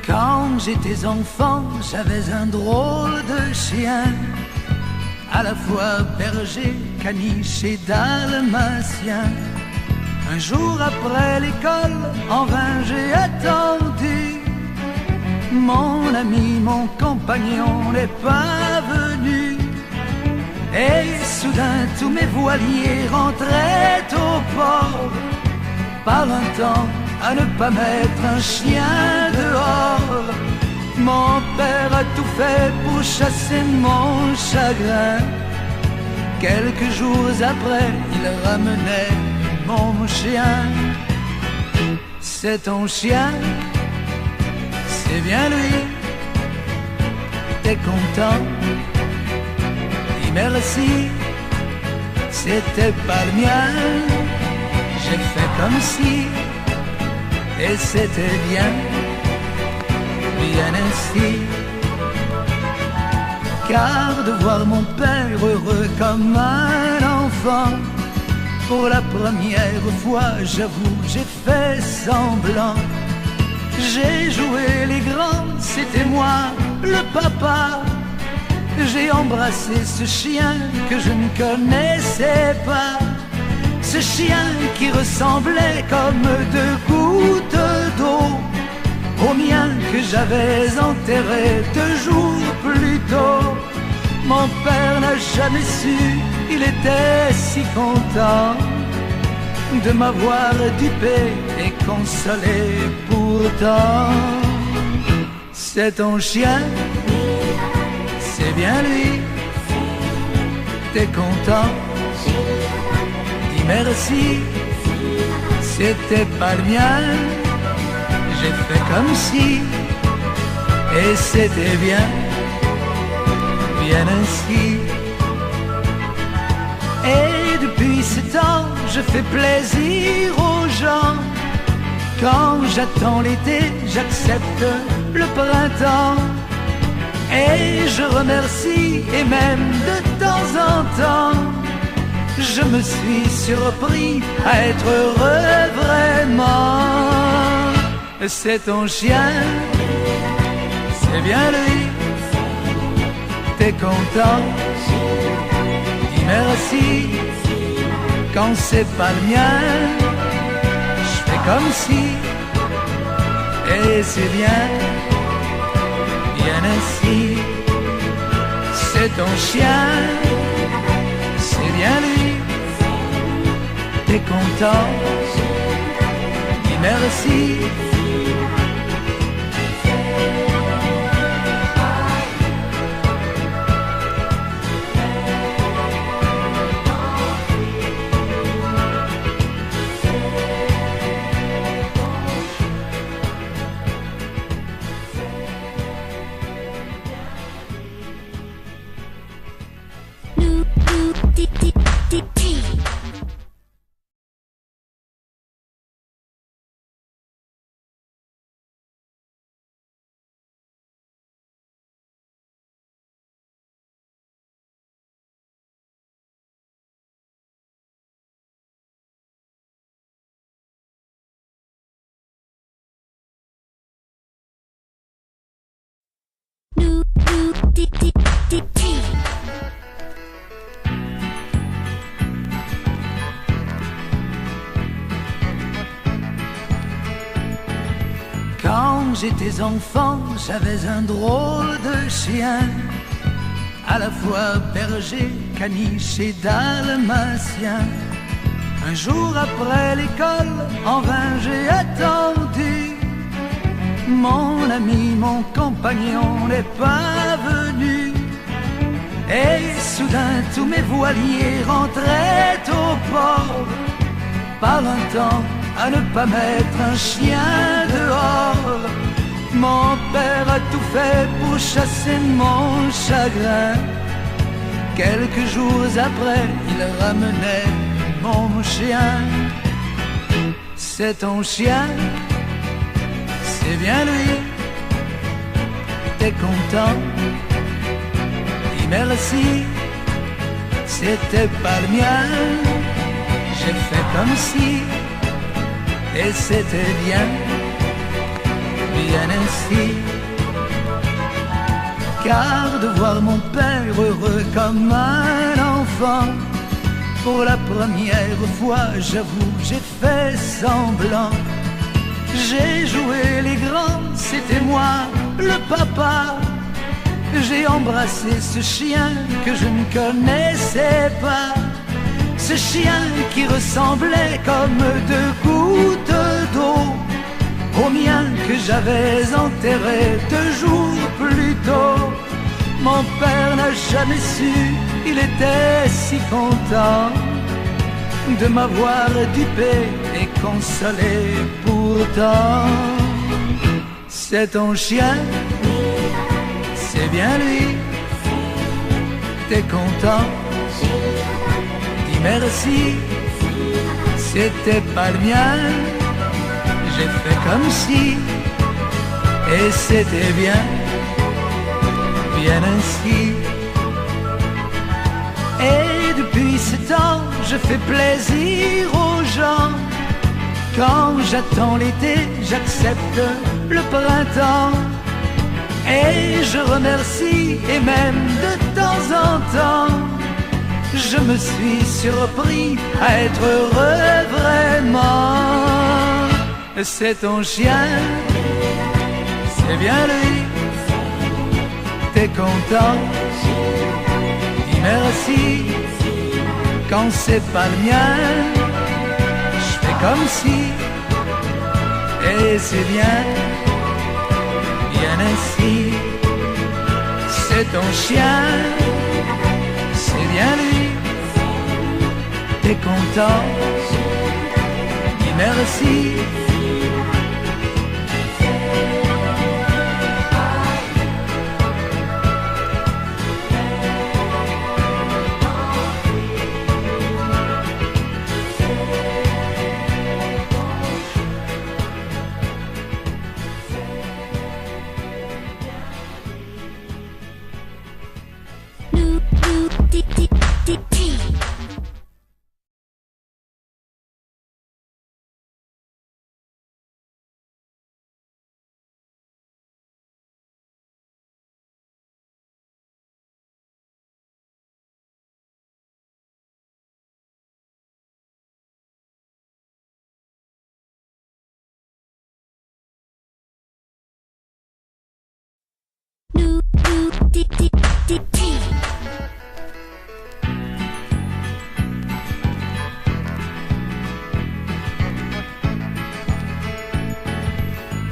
Quand j'étais enfant, j'avais un drôle de chien, à la fois berger, caniche et dalmatien. Un jour après l'école, en vain j'ai attendu. Mon ami, mon compagnon n'est pas venu. Et soudain tous mes voiliers rentraient au port, par un temps à ne pas mettre un chien dehors. Mon père a tout fait pour chasser mon chagrin. Quelques jours après, il ramenait mon chien. C'est ton chien, c'est bien lui. T'es content, dis merci. C'était pas le mien, j'ai fait comme si. Et c'était bien, bien ainsi. Car de voir mon père heureux comme un enfant, pour la première fois, j'avoue, j'ai fait semblant. J'ai joué les grands, c'était moi, le papa. J'ai embrassé ce chien que je ne connaissais pas. Ce chien qui ressemblait comme deux gouttes d'eau au mien que j'avais enterré 2 jours plus tôt. Mon père n'a jamais su, il était si content de m'avoir dupé et consolé pourtant. C'est ton chien, c'est bien lui, t'es content, dis merci. C'était pas le mien, j'ai fait comme si, et c'était bien, bien ainsi. Et depuis ce temps, je fais plaisir aux gens. Quand j'attends l'été, j'accepte le printemps. Et je remercie, et même de temps en temps, je me suis surpris à être heureux vraiment. C'est ton chien, c'est bien lui, t'es content, dis merci. Quand c'est pas le mien, je fais comme si, et c'est bien, bien ainsi. C'est ton chien, c'est bien lui, t'es content, dis merci. Quand j'étais enfant, j'avais un drôle de chien, à la fois berger, caniche et dalmatien. Un jour après l'école, en vain j'ai attendu. Mon ami, mon compagnon n'est pas venu. Et soudain tous mes voiliers rentraient au port, par un temps à ne pas mettre un chien dehors. Mon père a tout fait pour chasser mon chagrin. Quelques jours après, il ramenait mon chien. C'est ton chien, c'est bien lui, t'es content, dis merci, c'était pas le mien. J'ai fait comme si, et c'était bien, bien ainsi. Car de voir mon père heureux comme un enfant, pour la première fois, j'avoue, j'ai fait semblant. J'ai joué les grands, c'était moi, le papa. J'ai embrassé ce chien que je ne connaissais pas, ce chien qui ressemblait comme deux gouttes d'eau au mien que j'avais enterré 2 jours plus tôt. Mon père n'a jamais su, il était si content de m'avoir dupé et consolé. Pourtant, c'est ton chien, c'est bien lui. T'es content, dis merci. C'était pas le mien, j'ai fait comme si, et c'était bien, bien ainsi. Et depuis ce temps, je fais plaisir aux gens. Quand j'attends l'été, j'accepte le printemps. Et je remercie, et même de temps en temps, je me suis surpris à être heureux vraiment. C'est ton chien, c'est bien lui. T'es content, dis merci. Quand c'est pas le mien, je fais comme si, et c'est bien, bien ainsi. C'est ton chien, c'est bien lui. T'es content, dis merci.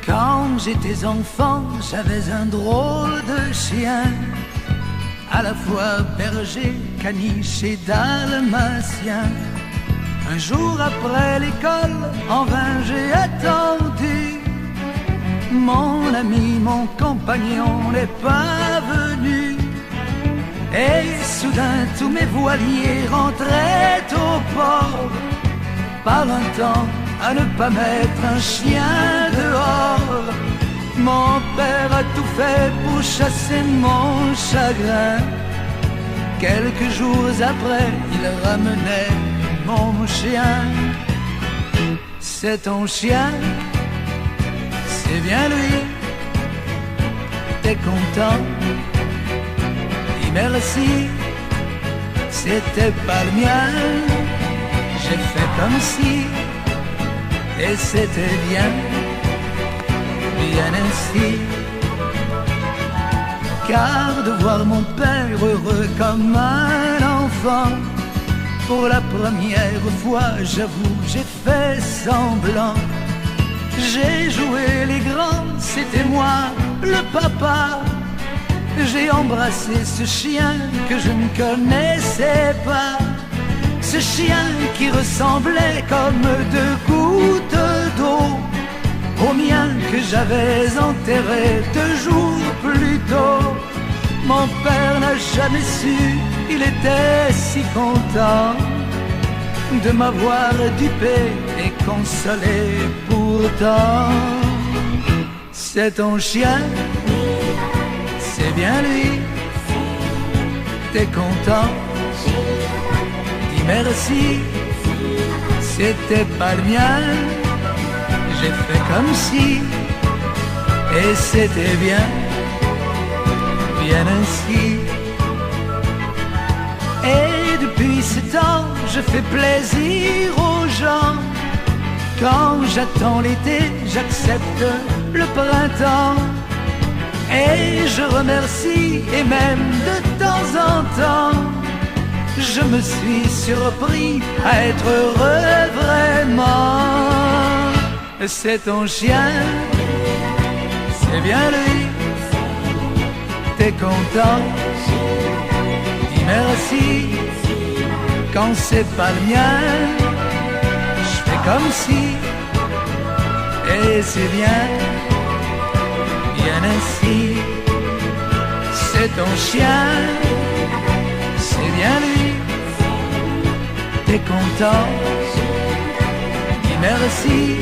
Quand j'étais enfant, j'avais un drôle de chien, à la fois berger, caniche et dalmatien. Un jour après l'école, en vain j'ai attendu. Mon ami, mon compagnon n'est pas venu. Et soudain tous mes voiliers rentraient au port, par un temps à ne pas mettre un chien dehors. Mon père a tout fait pour chasser mon chagrin. Quelques jours après, il ramenait mon chien. C'est ton chien, c'est bien lui. T'es content, dis merci. C'était pas le mien, j'ai fait comme si, et c'était bien, bien ainsi. Car de voir mon père heureux comme un enfant, pour la première fois, j'avoue, j'ai fait semblant. J'ai joué les grands, c'était moi, le papa. J'ai embrassé ce chien que je ne connaissais pas, ce chien qui ressemblait comme 2 gouttes d'eau au mien que j'avais enterré 2 jours plus tôt. Mon père n'a jamais su, il était si content de m'avoir dupé et consolé. Pourtant, c'est ton chien, c'est bien lui. t'es content, dis merci. C'était pas le mien, j'ai fait comme si, et c'était bien, bien ainsi. Et depuis ce temps, je fais plaisir aux gens. Quand j'attends l'été, j'accepte le printemps. Et je remercie, et même de temps en temps, je me suis surpris à être heureux vraiment. C'est ton chien, c'est bien lui, t'es content, dis merci. Quand c'est pas le mien, je fais comme si, et c'est bien, bien ainsi. C'est ton chien, c'est bien lui, t'es content, dis merci.